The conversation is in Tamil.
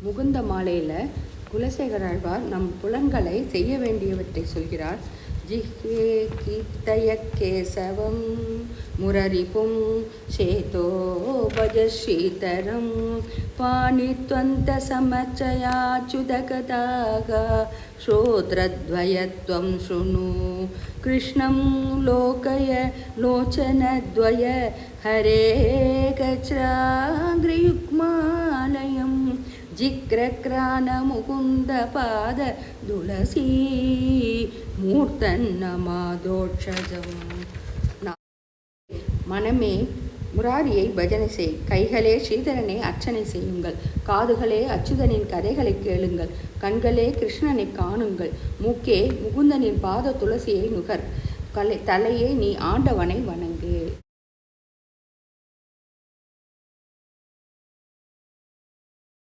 முகுந்த மாலையில் குலசேகர ஆழ்வார் நம் புலன்களை செய்ய வேண்டியவற்றை சொல்கிறார். ஜிஹ்வே கீர்த்தய கேசவம் முரரிபும் சேதோ பஜ ஸ்ரீதரம் பாணித்வந்த சமச்சயாச்சுதகதாக ஸ்ரோத்ரத்வயத்வம் ஸ்ருணு கிருஷ்ணம் லோகய லோச்சனத்வய ஹரே கச்ராங்கிரியுக்மாலயம் ஜிக்ரக்ரான முகுந்த பாத துளசி மூர்த்தன்னமாதோட்சஜம். மனமே முராரியை பஜனை செய், கைகளே ஸ்ரீதரனை அர்ச்சனை செய்யுங்கள், காதுகளே அச்சுதனின் கதைகளை கேளுங்கள், கண்களே கிருஷ்ணனை காணுங்கள், மூக்கே முகுந்தனின் பாத துளசியை நுகர், தலையே நீ ஆண்டவனை வணங்கு.